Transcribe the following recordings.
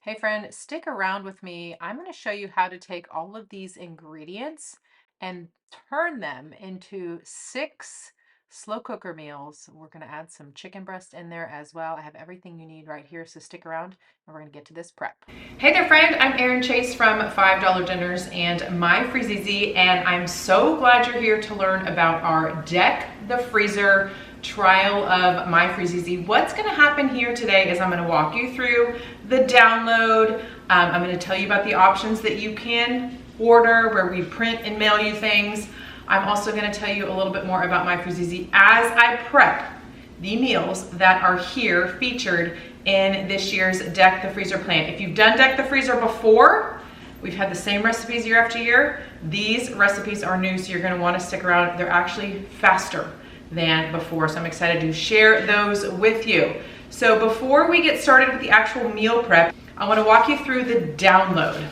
Hey friend, stick around with me. I'm going to show you how to take all of these ingredients and turn them into 6 slow cooker meals. We're going to add some chicken breast in there as well. I have everything you need right here, so stick around and we're going to get to this prep. Hey there friend, I'm Erin Chase from $5 Dinners and My Freeze-Easy, and I'm so glad you're here to learn about our Deck the Freezer trial of My Freeze-Easy. What's going to happen here today is I'm going to walk you through the download. I'm going to tell you about the options that you can order, where we print and mail you things. I'm also going to tell you a little bit more about My Freeze-Easy as I prep the meals that are here featured in this year's Deck the Freezer plan. If you've done Deck the Freezer before, we've had the same recipes year after year. These recipes are new, so you're going to want to stick around. They're actually faster than before, so I'm excited to share those with you. So before we get started with the actual meal prep, I want to walk you through the download.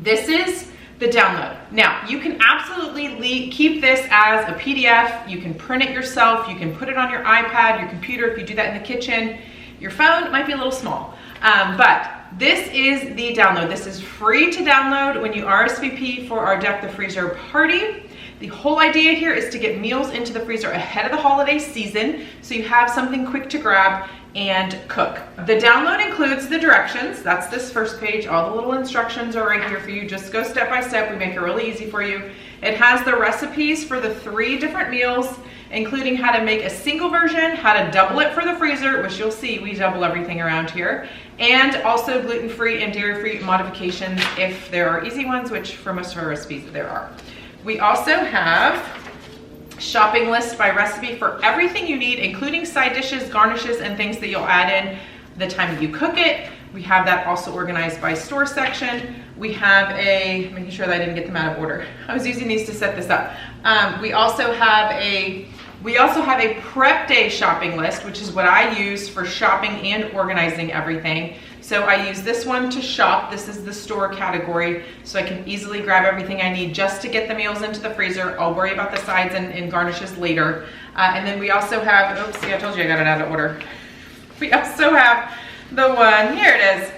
This is the download. Now, you can absolutely keep this as a PDF. You can print it yourself. You can put it on your iPad, your computer, if you do that in the kitchen. Your phone might be a little small, but this is the download. This is free to download when you RSVP for our Deck the Freezer party. The whole idea here is to get meals into the freezer ahead of the holiday season, so you have something quick to grab and cook. The download includes the directions. That's this first page. All the little instructions are right here for you. Just go step by step. We make it really easy for you. It has the recipes for the 3 different meals, including how to make a single version, how to double it for the freezer, which you'll see we double everything around here, and also gluten-free and dairy-free modifications if there are easy ones, which for most of our recipes there are. We also have shopping list by recipe for everything you need, including side dishes, garnishes, and things that you'll add in the time that you cook it. We have that also organized by store section. We have making sure that I didn't get them out of order. I was using these to set this up. We also have a prep day shopping list, which is what I use for shopping and organizing everything. So I use this one to shop. This is the store category, so I can easily grab everything I need just to get the meals into the freezer. I'll worry about the sides and garnishes later. And then we also have, oops, see, I told you I got it out of order. We also have the one, here it is.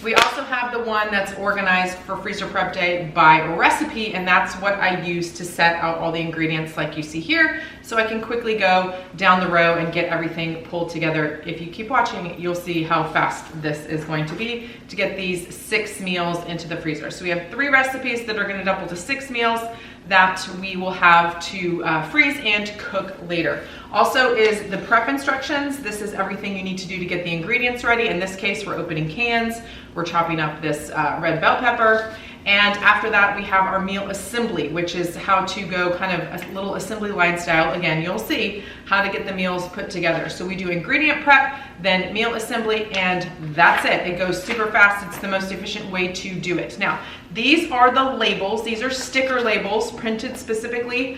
We also have the one that's organized for freezer prep day by recipe, and that's what I use to set out all the ingredients like you see here, so I can quickly go down the row and get everything pulled together. If you keep watching, you'll see how fast this is going to be to get these 6 meals into the freezer. So we have 3 recipes that are going to double to 6 meals that we will have to freeze and cook later. Also is the prep instructions. This is everything you need to do to get the ingredients ready. In this case, we're opening cans. We're chopping up this red bell pepper. And after that, we have our meal assembly, which is how to go kind of a little assembly line style. Again, you'll see how to get the meals put together. So we do ingredient prep, then meal assembly, and that's it. It goes super fast. It's the most efficient way to do it. Now, these are the labels. These are sticker labels printed specifically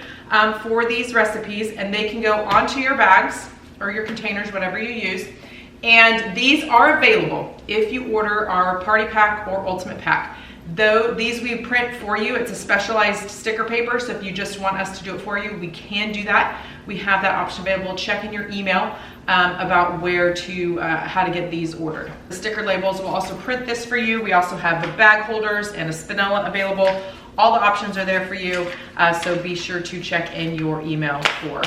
for these recipes, and they can go onto your bags or your containers, whatever you use. And these are available if you order our party pack or ultimate pack. Though these we print for you, it's a specialized sticker paper, so if you just want us to do it for you, we can do that. We have that option available. Check in your email about where to, how to get these ordered. The sticker labels will also print this for you. We also have the bag holders and a spinella available. All the options are there for you, so be sure to check in your email for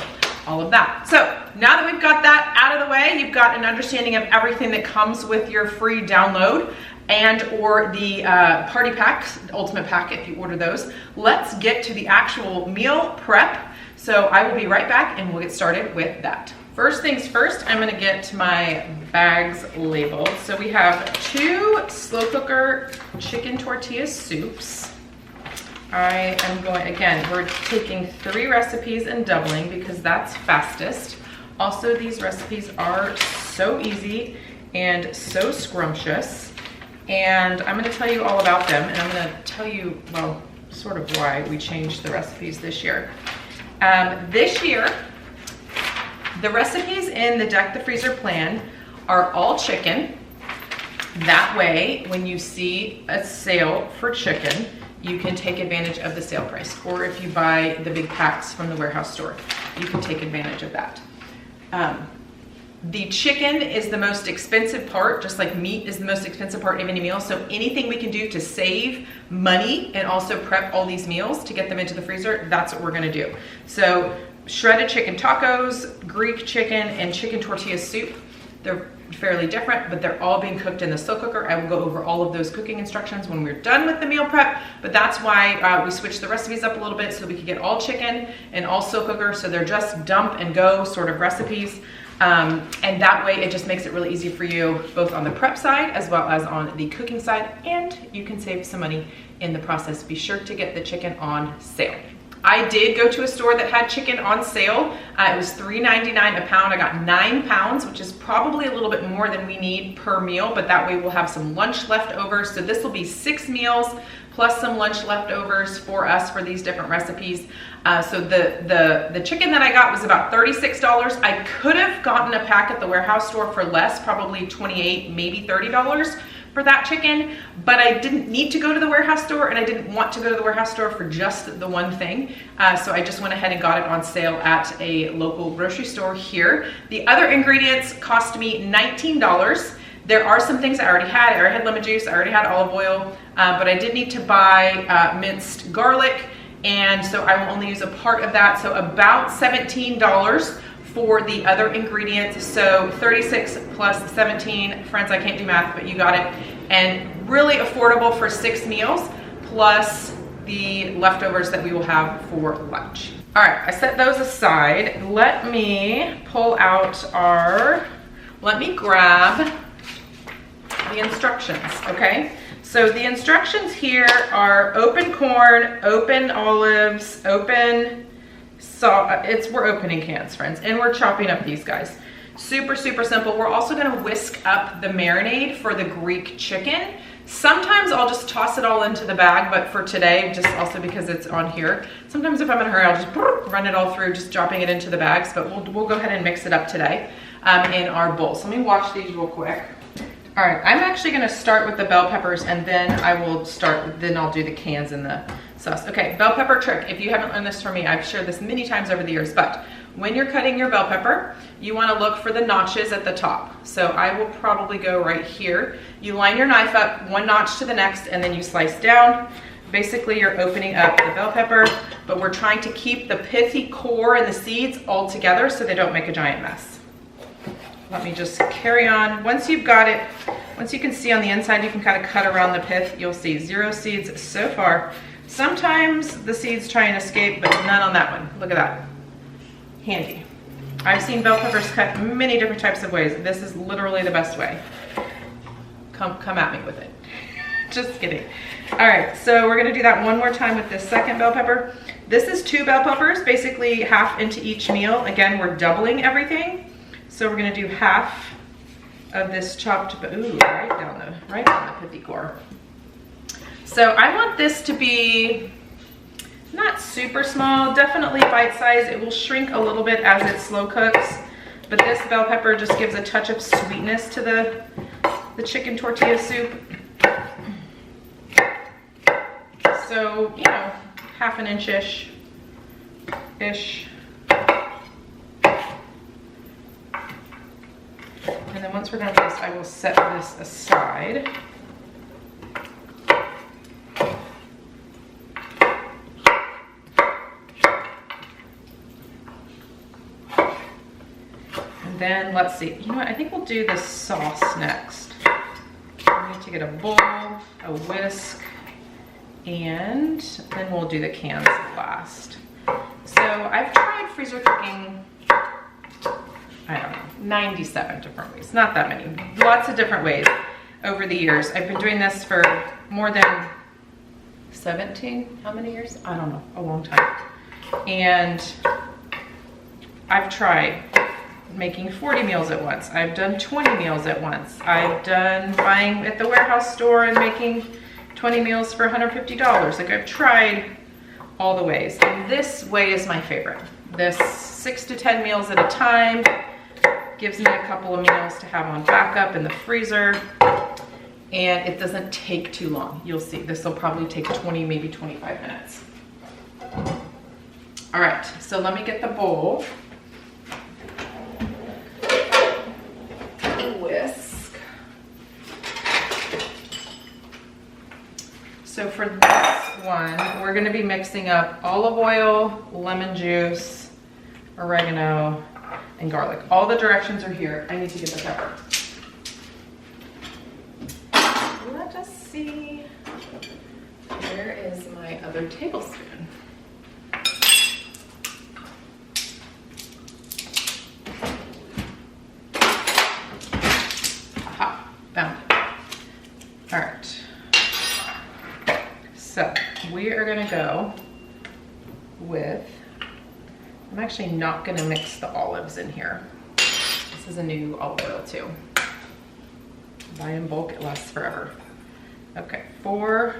all of that. So now that we've got that out of the way, you've got an understanding of everything that comes with your free download and or the party packs, ultimate pack if you order those. Let's get to the actual meal prep. So I will be right back and we'll get started with that. First things first, I'm gonna get my bags labeled. So we have 2 slow cooker chicken tortilla soups. I am going, again, we're taking 3 recipes and doubling because that's fastest. Also, these recipes are so easy and so scrumptious. And I'm gonna tell you all about them, and I'm gonna tell you, well, sort of why we changed the recipes this year. This year, the recipes in the Deck the Freezer plan are all chicken. That way, when you see a sale for chicken, you can take advantage of the sale price. Or if you buy the big packs from the warehouse store, you can take advantage of that. The chicken is the most expensive part, just like meat is the most expensive part of any meal. So anything we can do to save money and also prep all these meals to get them into the freezer, that's what we're gonna do. So shredded chicken tacos, Greek chicken, and chicken tortilla soup. They're fairly different, but they're all being cooked in the slow cooker. I will go over all of those cooking instructions when we're done with the meal prep, but that's why we switched the recipes up a little bit so we could get all chicken and all slow cooker, so they're just dump and go sort of recipes. And that way it just makes it really easy for you both on the prep side as well as on the cooking side, and you can save some money in the process. Be sure to get the chicken on sale. I did go to a store that had chicken on sale. It was $3.99 a pound. I got 9 pounds, which is probably a little bit more than we need per meal, but that way we'll have some lunch leftovers. So this will be 6 meals plus some lunch leftovers for us for these different recipes. So the chicken that I got was about $36. I could have gotten a pack at the warehouse store for less, probably $28, maybe $30 for that chicken, but I didn't need to go to the warehouse store, and I didn't want to go to the warehouse store for just the one thing. So I just went ahead and got it on sale at a local grocery store here. The other ingredients cost me $19. There are some things I already had. I already had lemon juice, I already had olive oil, but I did need to buy minced garlic, and so I will only use a part of that. So about $17 for the other ingredients. So 36 plus 17, friends, I can't do math, but you got it. And really affordable for 6 meals, plus the leftovers that we will have for lunch. All right, I set those aside. Let me pull out let me grab the instructions, okay? So the instructions here are open corn, open olives, open salt. We're opening cans, friends, and we're chopping up these guys. Super, super simple. We're also gonna whisk up the marinade for the Greek chicken. Sometimes I'll just toss it all into the bag, but for today, just also because it's on here, sometimes if I'm in a hurry, I'll just run it all through, just dropping it into the bags, but we'll go ahead and mix it up today in our bowl. So let me wash these real quick. All right, I'm actually gonna start with the bell peppers, and then I'll do the cans and the sauce. Okay, bell pepper trick. If you haven't learned this from me, I've shared this many times over the years, but when you're cutting your bell pepper, you wanna look for the notches at the top. So I will probably go right here. You line your knife up, one notch to the next, and then you slice down. Basically, you're opening up the bell pepper, but we're trying to keep the pithy core and the seeds all together so they don't make a giant mess. Let me just carry on. Once you've got it, once you can see on the inside, you can kind of cut around the pith. You'll see 0 seeds so far. Sometimes the seeds try and escape, but none on that one. Look at that. Handy. I've seen bell peppers cut many different types of ways. This is literally the best way. Come at me with it. Just kidding. All right, so we're gonna do that one more time with this second bell pepper. This is 2 bell peppers, basically half into each meal. Again, we're doubling everything. So we're gonna do half of this chopped, ooh, right down the pithy core. So I want this to be not super small, definitely bite size. It will shrink a little bit as it slow cooks, but this bell pepper just gives a touch of sweetness to the chicken tortilla soup. So, you know, half an inch-ish. And then once we're done with this, I will set this aside. And then let's see, you know what, I think we'll do the sauce next. I need to get a bowl, a whisk, and then we'll do the cans last. So I've tried freezer cooking, I don't know, 97 different ways. Not that many, lots of different ways over the years. I've been doing this for more than 17, how many years? I don't know, a long time. And I've tried making 40 meals at once. I've done 20 meals at once. I've done buying at the warehouse store and making 20 meals for $150. Like, I've tried all the ways. And this way is my favorite. This 6 to 10 meals at a time gives me a couple of meals to have on backup in the freezer. And it doesn't take too long. You'll see, this will probably take 20, maybe 25 minutes. All right, so let me get the bowl. So for this one, we're gonna be mixing up olive oil, lemon juice, oregano, and garlic. All the directions are here. I need to get the pepper. Let us see. Where is my other tablespoon? Aha, found it. All right. So we are gonna go with, I'm actually not gonna mix the olives in here. This is a new olive oil too. Buy in bulk, it lasts forever. Okay, 4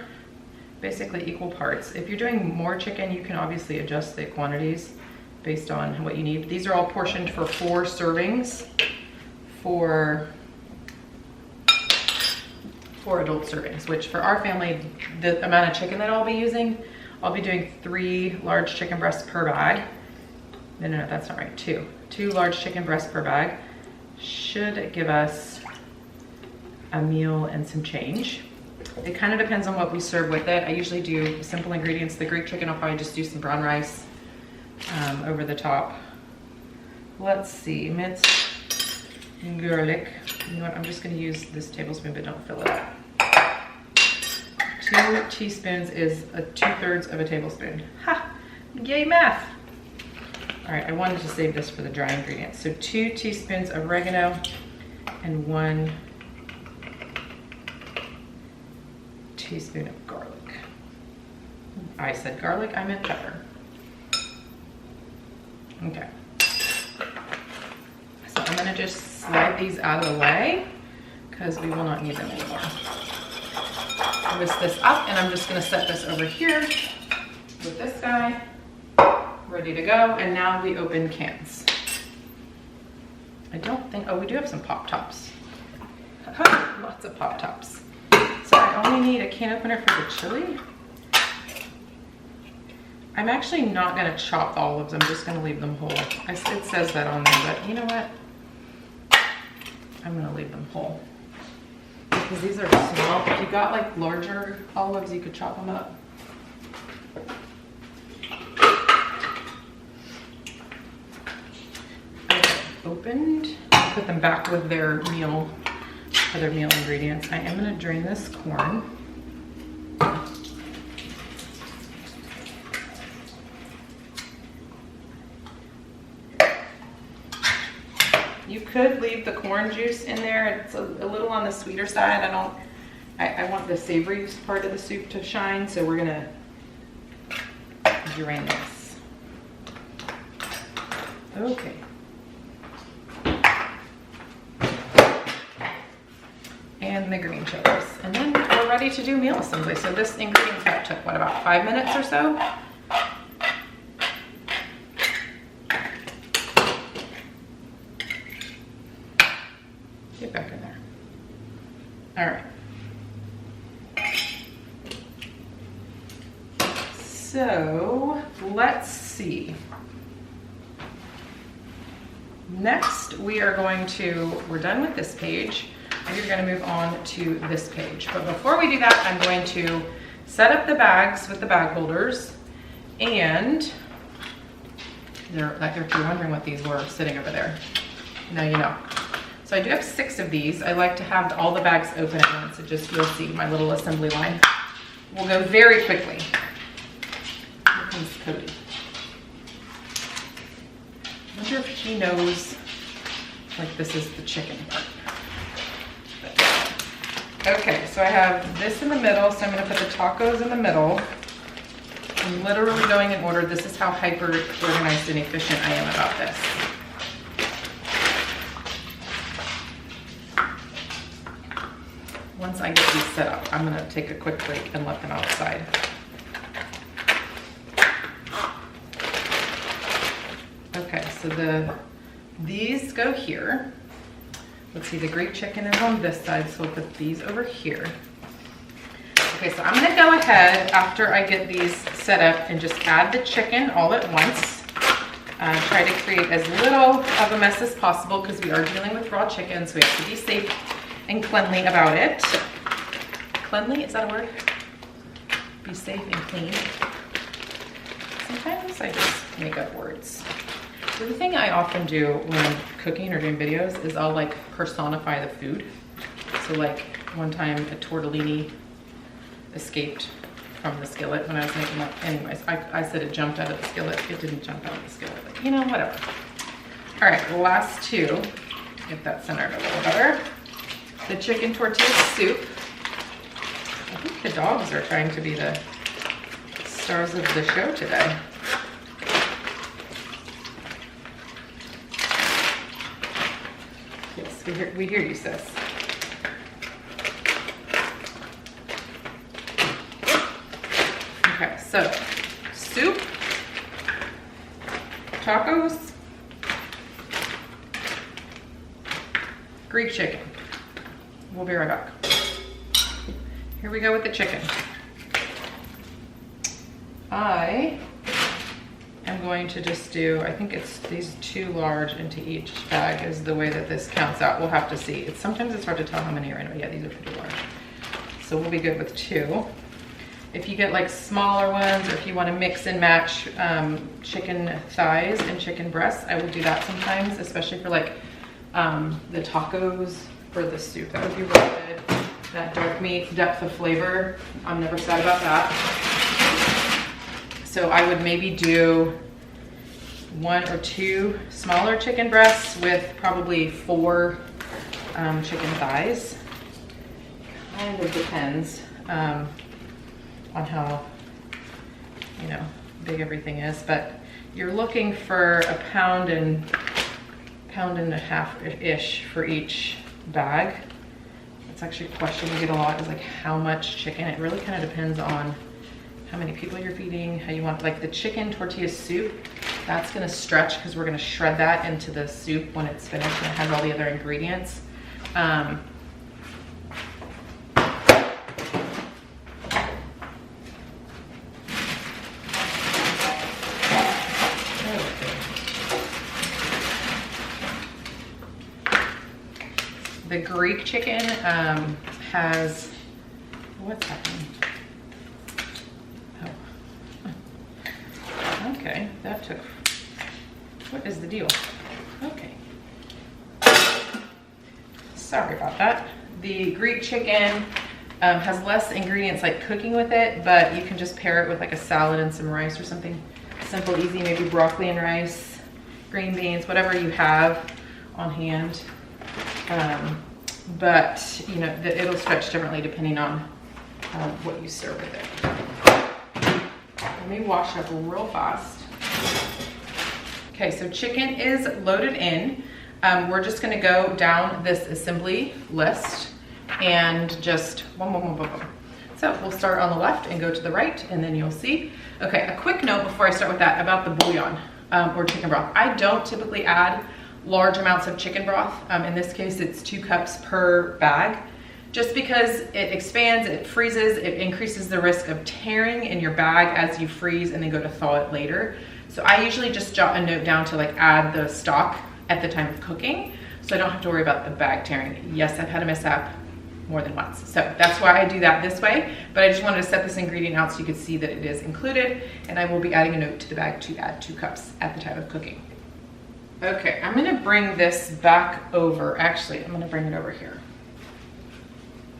basically equal parts. If you're doing more chicken, you can obviously adjust the quantities based on what you need. These are all portioned for 4 servings for 4 adult servings, which for our family, the amount of chicken that I'll be using, I'll be doing 3 large chicken breasts per bag. No, that's not right, 2. 2 large chicken breasts per bag should give us a meal and some change. It kind of depends on what we serve with it. I usually do simple ingredients. The Greek chicken, I'll probably just do some brown rice over the top. Let's see, minced garlic. You know what, I'm just gonna use this tablespoon, but don't fill it up. 2 teaspoons is 2/3 of a tablespoon. Ha, yay math. All right, I wanted to save this for the dry ingredients. So 2 teaspoons of oregano and 1 teaspoon of garlic. I said garlic, I meant pepper. Okay. So I'm gonna just slide these out of the way because we will not need them anymore. Whisk this up and I'm just gonna set this over here with this guy, ready to go. And now we open cans. I don't think, oh, we do have some pop tops. Lots of pop tops. So I only need a can opener for the chili. I'm actually not gonna chop the olives, I'm just gonna leave them whole. It says that on there, but you know what? I'm gonna leave them whole. Because these are small. If you got like larger olives, you could chop them up. Okay, opened. Put them back with their meal. Other meal ingredients. I am going to drain this corn. You could leave the corn juice in there. It's a little on the sweeter side. I want the savory part of the soup to shine, so we're going to drain this. Okay. And the green chilies. And then we're ready to do meal assembly. So this ingredient prep took, what, about 5 minutes or so? Get back in there. All right. So let's see. Next, we're done with this page. We're going to move on to this page. But before we do that, I'm going to set up the bags with the bag holders. And if you're wondering what these were sitting over there, now you know. So I do have 6 of these. I like to have all the bags open at once. You'll see my little assembly line. We'll go very quickly. Here comes Cody. I wonder if he knows, like, this is the chicken part. Okay, so I have this in the middle, so I'm going to put the tacos in the middle. I'm literally going in order. This is how hyper organized and efficient I am about this. Once I get these set up, I'm going to take a quick break and let them outside. Okay, so these go here. Let's see, the Greek chicken is on this side, so we'll put these over here. Okay, so I'm gonna go ahead after I get these set up and just add the chicken all at once. Try to create as little of a mess as possible because we are dealing with raw chicken, so we have to be safe and cleanly about it. Cleanly, is that a word? be safe and clean. Sometimes I just make up words. So the thing I often do when I'm cooking or doing videos is I'll like personify the food. So like one time a tortellini escaped from the skillet when I was making it. Anyways, I said it jumped out of the skillet. It didn't jump out of the skillet, but you know, whatever. All right, the last two, get that centered a little better. The chicken tortilla soup. I think the dogs are trying to be the stars of the show today. Yes, we hear you, sis. Okay, so soup, tacos, Greek chicken. We'll be right back. Here we go with the chicken. I am going to just do, I think it's these 2 large into each bag is the way that this counts out. We'll have to see. Sometimes it's hard to tell how many are in, but yeah, these are pretty large. So we'll be good with 2. If you get like smaller ones, or if you want to mix and match chicken thighs and chicken breasts, I will do that sometimes, especially for like the tacos or the soup. That would be really good. That dark meat depth of flavor, I'm never sad about that. So I would maybe do 1 or 2 smaller chicken breasts with probably 4 chicken thighs. Kind of depends on how, you know, big everything is, but you're looking for a pound and a half ish for each bag. That's actually a question we get a lot, is like how much chicken. It really kind of depends on how many people you're feeding, how you want, like the chicken tortilla soup, that's gonna stretch because we're gonna shred that into the soup when it's finished and it has all the other ingredients. The Greek chicken has, what's happening? Oh, okay, that took, what is the deal? Okay, sorry about that. The Greek chicken has less ingredients like cooking with it, but you can just pair it with like a salad and some rice or something simple, easy, maybe broccoli and rice, green beans, whatever you have on hand. But you know, it'll stretch differently depending on what you serve with it. Let me wash up real fast. Okay, so chicken is loaded in. We're just gonna go down this assembly list and just So we'll start on the left and go to the right, and then you'll see. Okay, a quick note before I start with that about the bouillon or chicken broth. I don't typically add large amounts of chicken broth. In this case, it's 2 cups per bag, just because it expands, it freezes, it increases the risk of tearing in your bag as you freeze and then go to thaw it later. So I usually just jot a note down to like add the stock at the time of cooking, so I don't have to worry about the bag tearing. Yes, I've had a mishap more than once. So that's why I do that this way, but I just wanted to set this ingredient out so you could see that it is included, and I will be adding a note to the bag to add 2 cups at the time of cooking. Okay, I'm gonna bring this back over. Actually, I'm gonna bring it over here.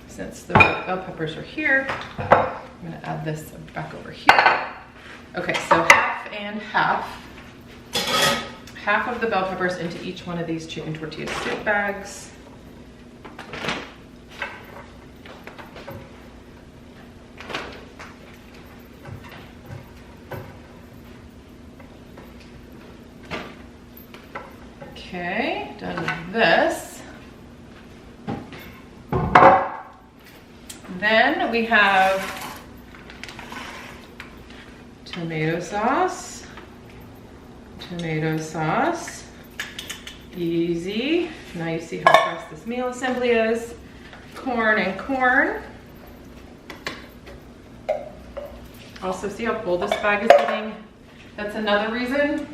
Since the bell peppers are here, I'm gonna add this back over here. Okay, so half and half. Half of the bell peppers into each one of these chicken tortilla soup bags. Okay, done with this. Then we have tomato sauce. Easy. Now you see how fast this meal assembly is. Corn and corn. Also, see how full this bag is getting? That's another reason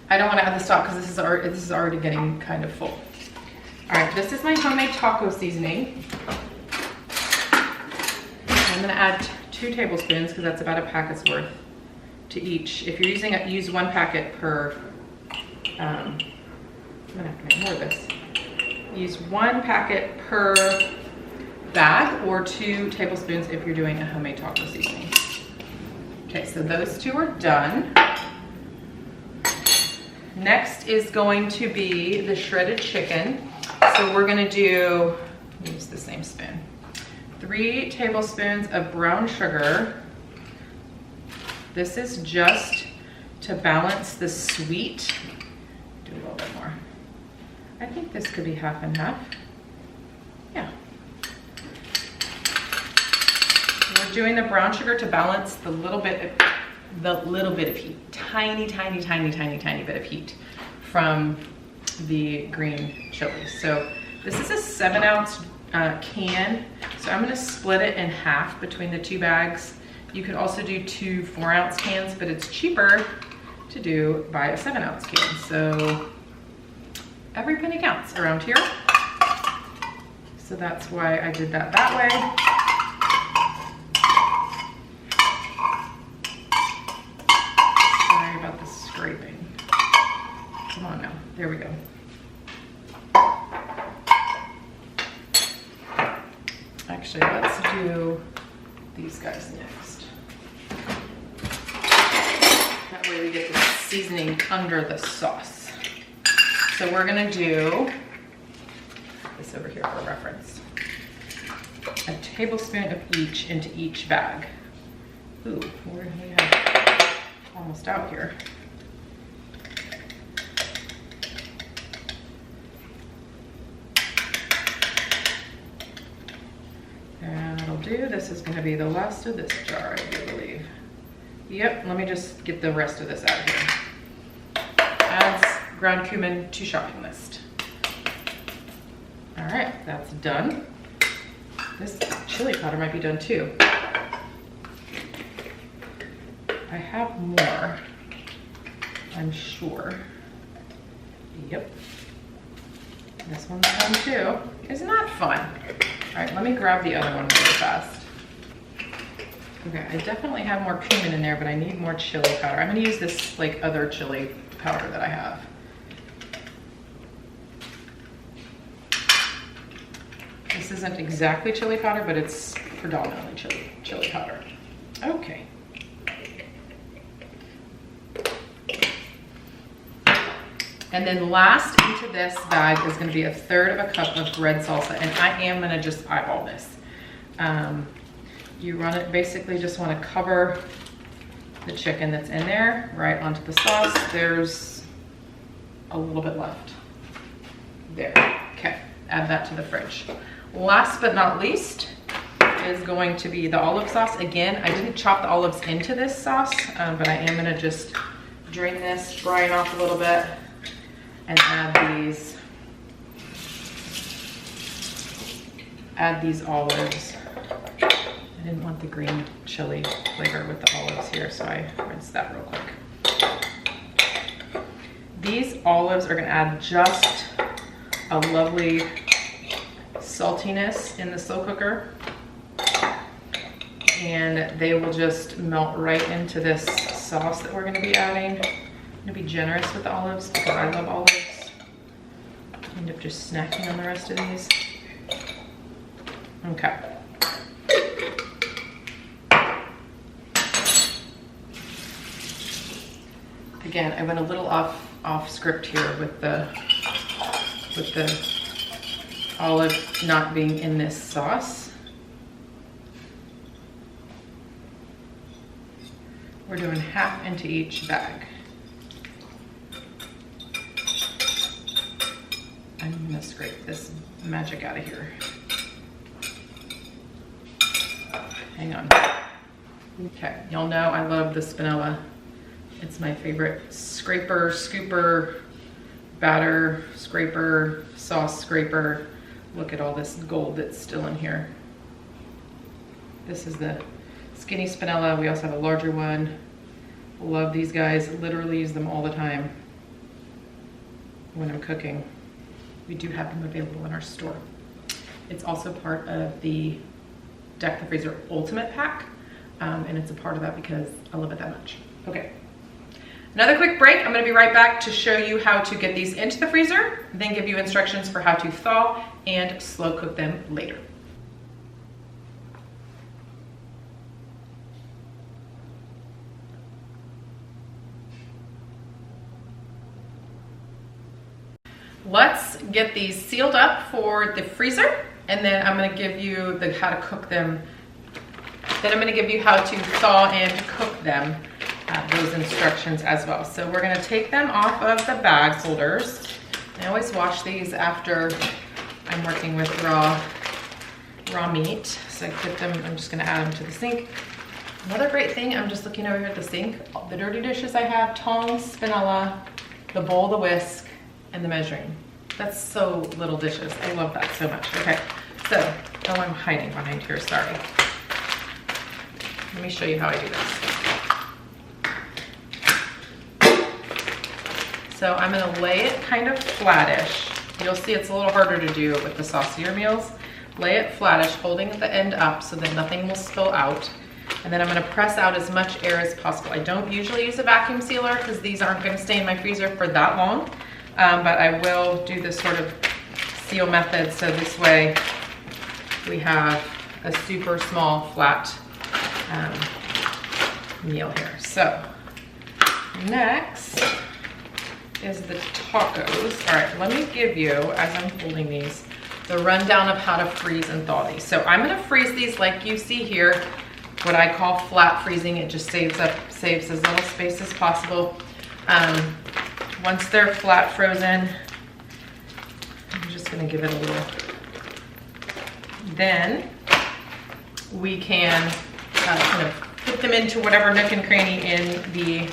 I don't want to add the stock, because this is already getting kind of full. All right, this is my homemade taco seasoning. I'm going to add 2 tablespoons, because that's about a packet's worth to each. If you're using it, use 1 packet per, I'm gonna have to make more of this. Use 1 packet per bag, or 2 tablespoons if you're doing a homemade taco seasoning. Okay, so those 2 are done. Next is going to be the shredded chicken. So we're gonna do, use the same spoon, 3 tablespoons of brown sugar. This is just to balance the sweet. Do a little bit more. I think this could be half and half. Yeah. We're doing the brown sugar to balance the little bit of heat, tiny bit of heat from the green chilies. So this is a 7-ounce can. So I'm gonna split it in half between the 2 bags. You could also do 2 4-ounce cans, but it's cheaper to do by a 7-ounce can. So every penny counts around here. So that's why I did that way. Sorry about the scraping. Come on now, there we go. Actually, let's do these guys next. That way we get the seasoning under the sauce. So we're gonna do this over here for reference. A tablespoon of each into each bag. Ooh, we have almost out here. And it'll do, this is gonna be the last of this jar, I do believe. Yep, let me just get the rest of this out of here. Adds ground cumin to shopping list. All right, that's done. This chili powder might be done too. I have more, I'm sure. Yep. This one's done too. Isn't that fun? All right, let me grab the other one really fast. Okay, I definitely have more cumin in there, but I need more chili powder. I'm gonna use this like other chili powder that I have. This isn't exactly chili powder, but it's predominantly chili powder. Okay. And then last into this bag is gonna be 1/3 of a cup of red salsa, and I am gonna just eyeball this. You run it, basically just wanna cover the chicken that's in there right onto the sauce. There's a little bit left. There, okay, add that to the fridge. Last but not least is going to be the olive sauce. Again, I didn't chop the olives into this sauce, but I am gonna just drain this, brine off a little bit, and add these olives. I didn't want the green chili flavor with the olives here, so I rinsed that real quick. These olives are gonna add just a lovely saltiness in the slow cooker, and they will just melt right into this sauce that we're gonna be adding. I'm gonna be generous with the olives because I love olives. End up just snacking on the rest of these. Okay. Again, I went a little off script here with the olive not being in this sauce. We're doing half into each bag. I'm gonna scrape this magic out of here. Hang on. Okay, y'all know I love the spinella. It's my favorite scraper, scooper, batter, scraper, sauce scraper. Look at all this gold that's still in here. This is the skinny spinella. We also have a larger one. Love these guys, literally use them all the time when I'm cooking. We do have them available in our store. It's also part of the Deck the Freezer Ultimate Pack. And it's a part of that because I love it that much. Okay. Another quick break. I'm going to be right back to show you how to get these into the freezer, then give you instructions for how to thaw and slow cook them later. Let's get these sealed up for the freezer, and then I'm going to give you how to cook them. Then I'm going to give you how to thaw and cook them, those instructions as well. So we're going to take them off of the bag holders. I always wash these after I'm working with raw meat. So I put them, I'm just going to add them to the sink. Another great thing, I'm just looking over here at the sink, the dirty dishes I have: tongs, spatula, the bowl, the whisk, and the measuring. That's so little dishes. I love that so much. Okay, so, oh, I'm hiding behind here, sorry. Let me show you how I do this. So I'm gonna lay it kind of flattish. You'll see it's a little harder to do with the saucier meals. Lay it flattish, holding the end up so that nothing will spill out. And then I'm gonna press out as much air as possible. I don't usually use a vacuum sealer because these aren't gonna stay in my freezer for that long. But I will do this sort of seal method, so this way we have a super small flat meal here. So next is the tacos. All right, let me give you, as I'm holding these, the rundown of how to freeze and thaw these. So I'm gonna freeze these like you see here, what I call flat freezing. It just saves as little space as possible. Once they're flat frozen, I'm just gonna give it a little, then we can kind of put them into whatever nook and cranny in the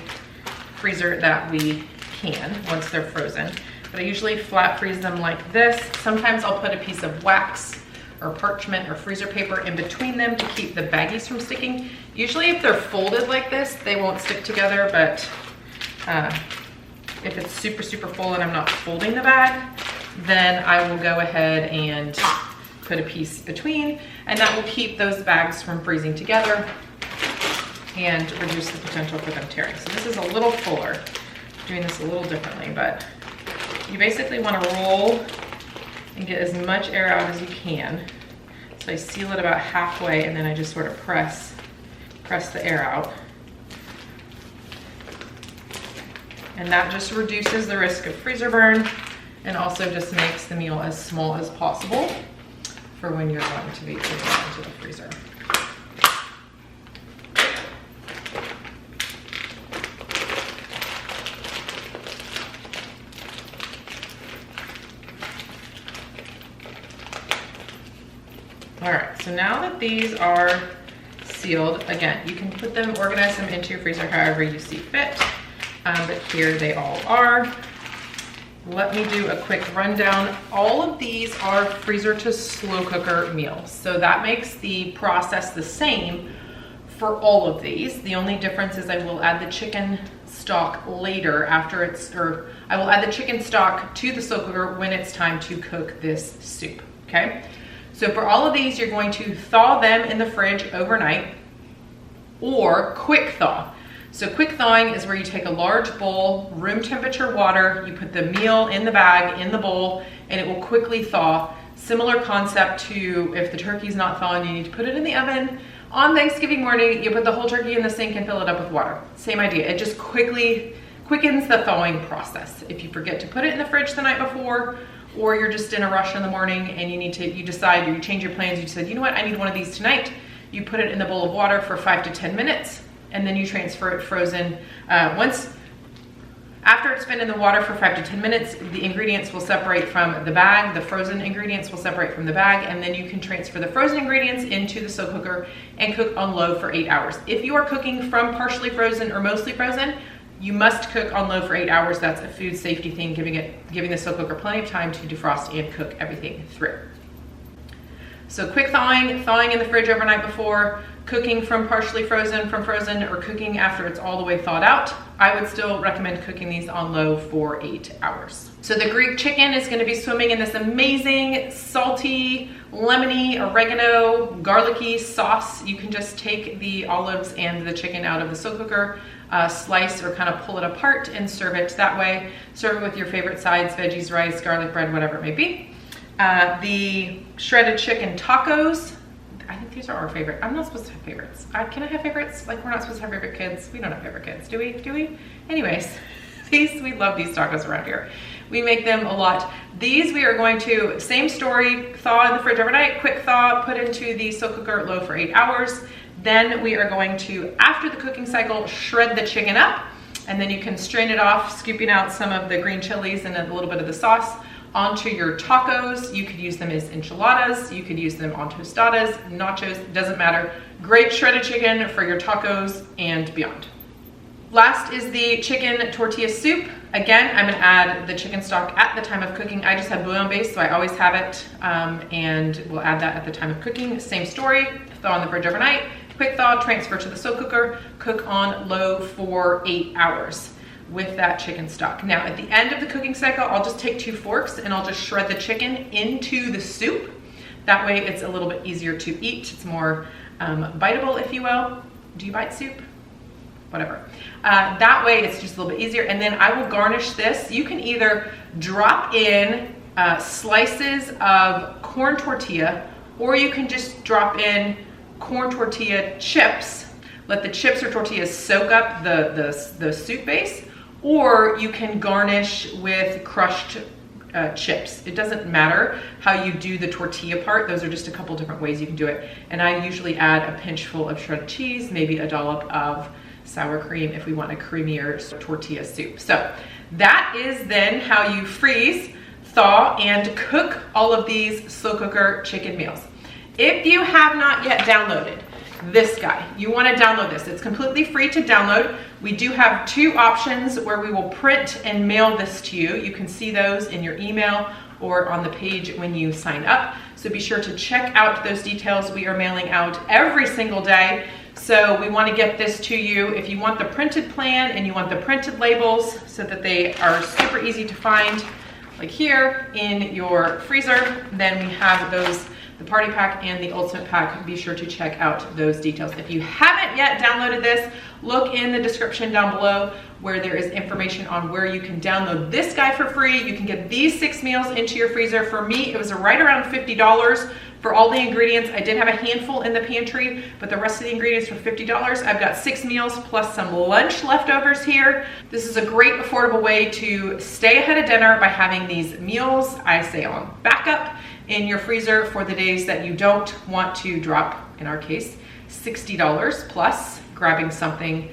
freezer that we can once they're frozen. But I usually flat freeze them like this. Sometimes I'll put a piece of wax or parchment or freezer paper in between them to keep the baggies from sticking. Usually if they're folded like this, they won't stick together, but if it's super, super full and I'm not folding the bag, then I will go ahead and put a piece between, and that will keep those bags from freezing together and reduce the potential for them tearing. So this is a little fuller, doing this a little differently, but you basically want to roll and get as much air out as you can. So I seal it about halfway, and then I just sort of press the air out. And that just reduces the risk of freezer burn and also just makes the meal as small as possible for when you're going to be putting it into the freezer. All right, so now that these are sealed, again, you can put them, organize them into your freezer however you see fit. But here they all are. Let me do a quick rundown. All of these are freezer to slow cooker meals. So that makes the process the same for all of these. The only difference is I will add the chicken stock later after I will add the chicken stock to the slow cooker when it's time to cook this soup, okay? So for all of these, you're going to thaw them in the fridge overnight or quick thaw. So quick thawing is where you take a large bowl, room temperature water, you put the meal in the bag, in the bowl, and it will quickly thaw. Similar concept to if the turkey's not thawing, you need to put it in the oven. On Thanksgiving morning, you put the whole turkey in the sink and fill it up with water. Same idea, it just quickens the thawing process. If you forget to put it in the fridge the night before, or you're just in a rush in the morning and you decide, you change your plans, you said, you know what, I need one of these tonight. You put it in the bowl of water for 5 to 10 minutes. And then you transfer it frozen. After it's been in the water for 5 to 10 minutes, the ingredients will separate from the bag, the frozen ingredients will separate from the bag, and then you can transfer the frozen ingredients into the slow cooker and cook on low for 8 hours. If you are cooking from partially frozen or mostly frozen, you must cook on low for 8 hours. That's a food safety thing, giving the slow cooker plenty of time to defrost and cook everything through. So quick thawing in the fridge overnight before, cooking from partially frozen, from frozen, or cooking after it's all the way thawed out, I would still recommend cooking these on low for 8 hours. So the Greek chicken is gonna be swimming in this amazing, salty, lemony, oregano, garlicky sauce. You can just take the olives and the chicken out of the slow cooker, slice or kind of pull it apart and serve it that way. Serve it with your favorite sides, veggies, rice, garlic bread, whatever it may be. The shredded chicken tacos, I think these are our favorite. I'm not supposed to have favorites. Can I have favorites? Like, we're not supposed to have favorite kids. We don't have favorite kids, do we? Do we? Anyways, we love these tacos around here. We make them a lot. These we are going to, same story, thaw in the fridge overnight, quick thaw, put into the slow cooker low for 8 hours. Then we are going to, after the cooking cycle, shred the chicken up, and then you can strain it off, scooping out some of the green chilies and a little bit of the sauce onto your tacos. You could use them as enchiladas, you could use them on tostadas, nachos, doesn't matter. Great shredded chicken for your tacos and beyond. Last is the chicken tortilla soup. Again, I'm gonna add the chicken stock at the time of cooking. I just have bouillon base, so I always have it, and we'll add that at the time of cooking. Same story, thaw in the fridge overnight, quick thaw, transfer to the slow cooker, cook on low for 8 hours with that chicken stock. Now, at the end of the cooking cycle, I'll just take 2 forks and I'll just shred the chicken into the soup. That way it's a little bit easier to eat. It's more biteable, if you will. Do you bite soup? Whatever. That way it's just a little bit easier. And then I will garnish this. You can either drop in slices of corn tortilla, or you can just drop in corn tortilla chips. Let the chips or tortillas soak up the soup base, or you can garnish with crushed chips. It doesn't matter how you do the tortilla part. Those are just a couple different ways you can do it. And I usually add a pinch full of shredded cheese, maybe a dollop of sour cream if we want a creamier tortilla soup. So that is then how you freeze, thaw, and cook all of these slow cooker chicken meals. If you have not yet downloaded this guy, you want to download this. It's completely free to download. We do have 2 options where we will print and mail this to you. You can see those in your email or on the page when you sign up. So be sure to check out those details. We are mailing out every single day. So we want to get this to you. If you want the printed plan and you want the printed labels so that they are super easy to find, like here in your freezer, then we have those, the party pack and the ultimate pack. Be sure to check out those details. If you haven't yet downloaded this, look in the description down below where there is information on where you can download this guy for free. You can get these 6 meals into your freezer. For me, it was right around $50 for all the ingredients. I did have a handful in the pantry, but the rest of the ingredients were $50. I've got 6 meals plus some lunch leftovers here. This is a great affordable way to stay ahead of dinner by having these meals, I say, on backup in your freezer for the days that you don't want to drop, in our case, $60 plus grabbing something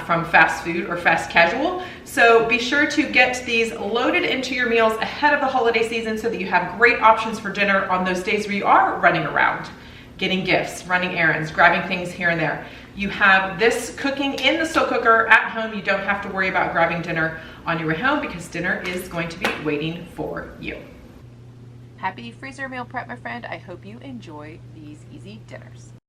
from fast food or fast casual. So be sure to get these loaded into your meals ahead of the holiday season so that you have great options for dinner on those days where you are running around, getting gifts, running errands, grabbing things here and there. You have this cooking in the slow cooker at home. You don't have to worry about grabbing dinner on your way home because dinner is going to be waiting for you. Happy freezer meal prep, my friend. I hope you enjoy these easy dinners.